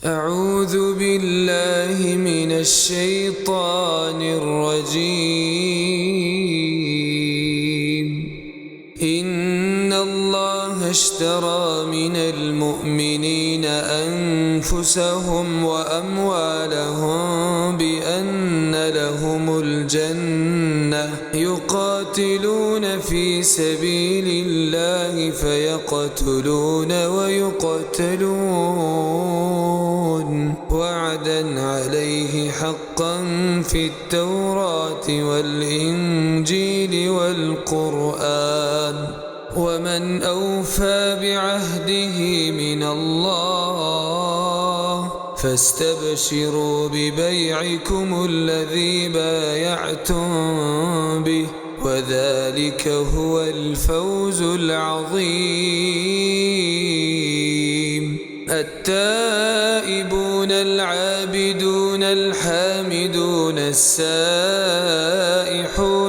أعوذ بالله من الشيطان الرجيم. إن الله اشترى من المؤمنين أنفسهم وأموالهم بأن لهم الجنة يقاتلون في سبيل الله فيقتلون ويقتلون وعدا عليه حقا في التوراة والإنجيل والقرآن ومن أوفى بعهده من الله فاستبشروا ببيعكم الذي بايعتم به وذلك هو الفوز العظيم. التائبون العابدون الحامدون السائحون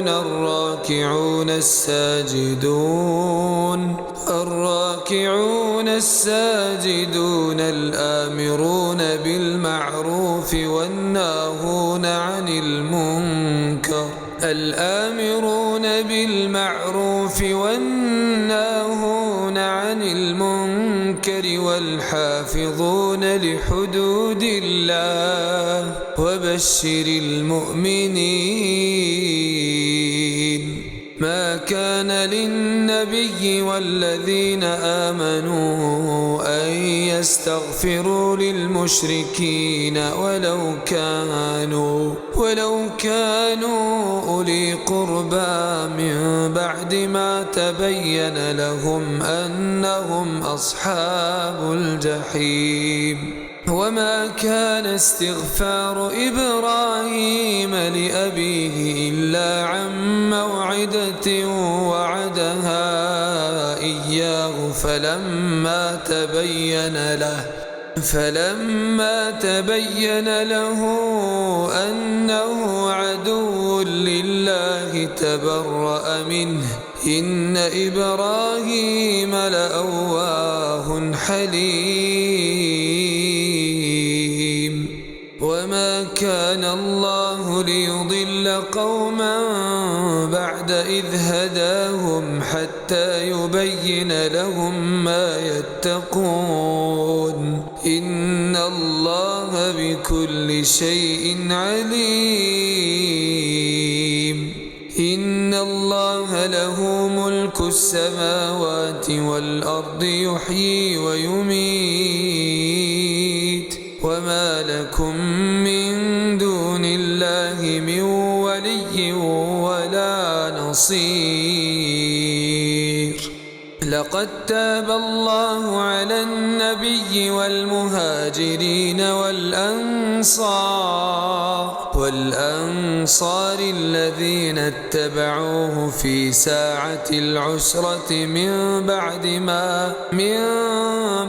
الراكعون الساجدون الآمرون بالمعروف والناهون عن المنكر والحافظون لحدود الله وبشر المؤمنين. ما كان للنبي والذين آمنوا أن يستغفروا للمشركين ولو كانوا أولي قربى من بعد ما تبين لهم أنهم أصحاب الجحيم. وما كان استغفار إبراهيم لأبيه إلا عن موعدة وعدها إياه فلما تبين له أنه عدو لله تبرأ منه إن إبراهيم لأواه حليم. وما كان الله ليضل قوما بعد إذ هداهم حتى يبين لهم ما يتقون إن الله بكل شيء عليم. إن الله له ملك السماوات والأرض يحيي ويميت وما لكم من دون الله من ولي ولا نصير. لقد تاب الله على النبي والمهاجرين والأنصار الذين اتبعوه في ساعة العسرة من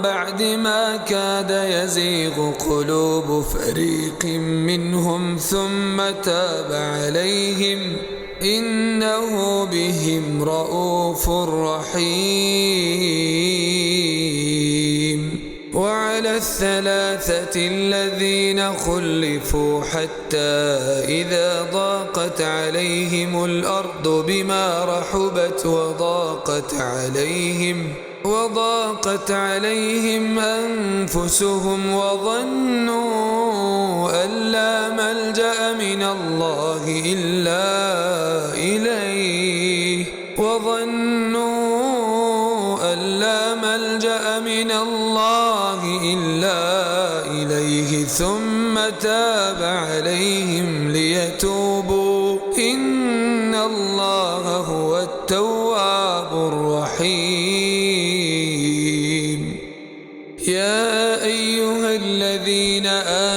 بعد ما كاد يزيغ قلوب فريق منهم ثم تاب عليهم إنه بهم رءوف رحيم. وعلى الثلاثة الذين خلفوا حتى إذا ضاقت عليهم الأرض بما رحبت وضاقت عليهم أنفسهم وظنوا أن لا ملجأ من الله إلا إليه ثم تاب عليهم ليتوبوا إن الله هو التواب الرحيم. يا أيها الذين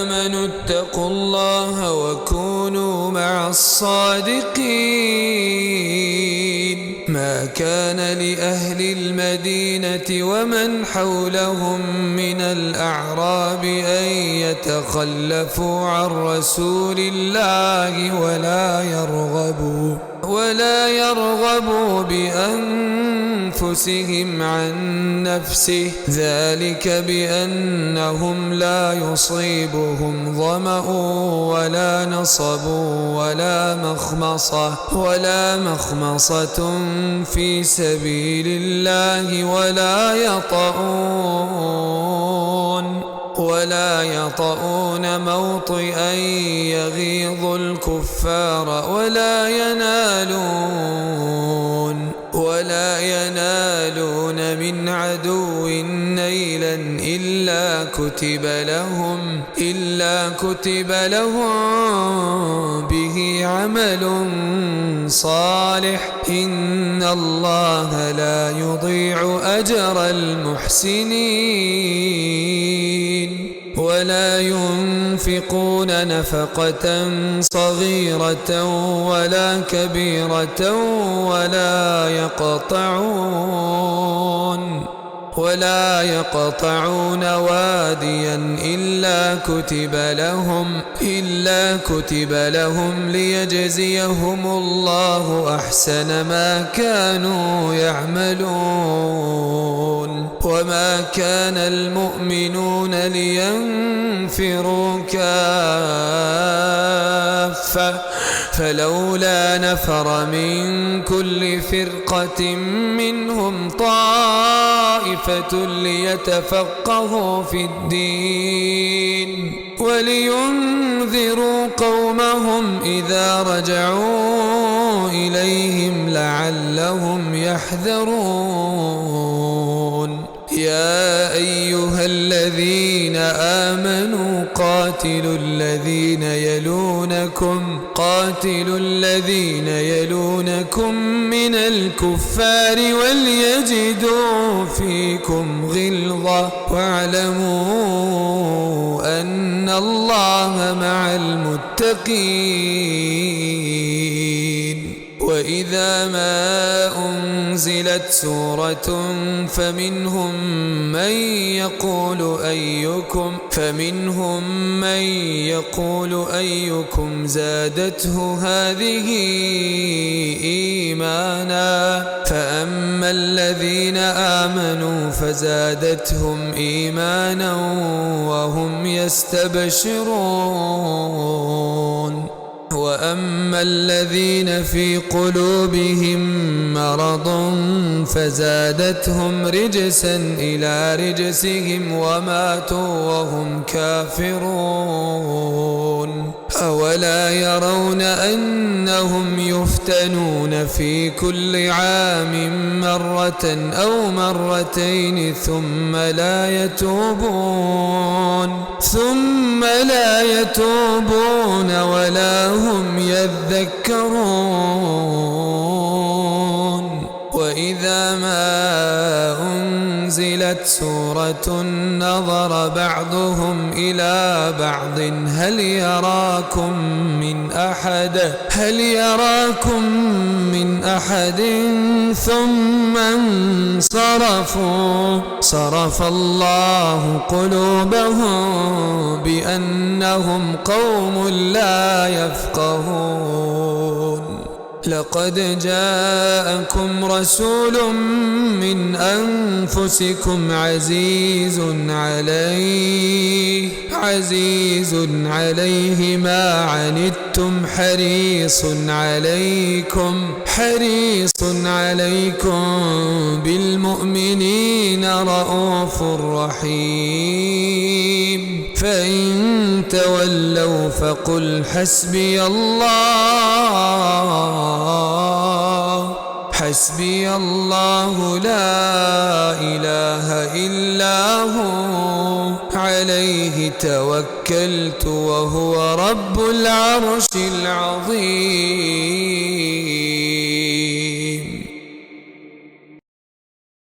آمنوا اتقوا الله وكونوا مع الصادقين. ما كان لأهل المدينة ومن حولهم من الأعراب أن يتخلفوا عن رسول الله ولا يرغبوا بأنفسهم عن نفسه، ذلك بأنهم لا يصيبهم ظمأ ولا نصب ولا مخمصة في سبيل الله ولا يطؤون موطئا يغيظ الكفار ولا ينالون من عدو نيلا إلا كتب لهم به عمل صالح، إن الله لا يضيع أجر المحسنين. ولا ينفقون نفقة صغيرة ولا كبيرة ولا يقطعون واديا إلا كتب لهم ليجزيهم الله أحسن ما كانوا يعملون. وما كان المؤمنون لينفروا كافة، فلولا نفر من كل فرقة منهم طائفة ليتفقهوا في الدين ولينذروا قومهم إذا رجعوا إليهم لعلهم يحذرون. يا أيها الذين آمنوا قاتلوا الذين يلونكم من الكفار وليجدوا فيكم غلظة، واعلموا أن الله مع المتقين. وإذا ما أنزلت سورة فمنهم من يقول أيكم زادته هذه إيمانا، فأما الذين آمنوا فزادتهم إيمانا وهم يستبشرون. وأما الذين في قلوبهم مرض فزادتهم رجسا إلى رجسهم وماتوا وهم كافرون. أولا يرون أنهم يفتنون في كل عام مرة أو مرتين ثم لا يتوبون ولا هم يذكرون. وإذا ما أنزلت سورة نظر بعضهم إلى بعض هل يراكم من أحد ثم انصرفوا، صرف الله قلوبهم بأنهم قوم لا يفقهون. لقد جاءكم رسول من أنفسكم عزيز عليه ما عنتم حريص عليكم بالمؤمنين رءوف رحيم. فإن تولوا فقل حسبي الله لا إله إلا هو عليه توكلت وهو رب العرش العظيم.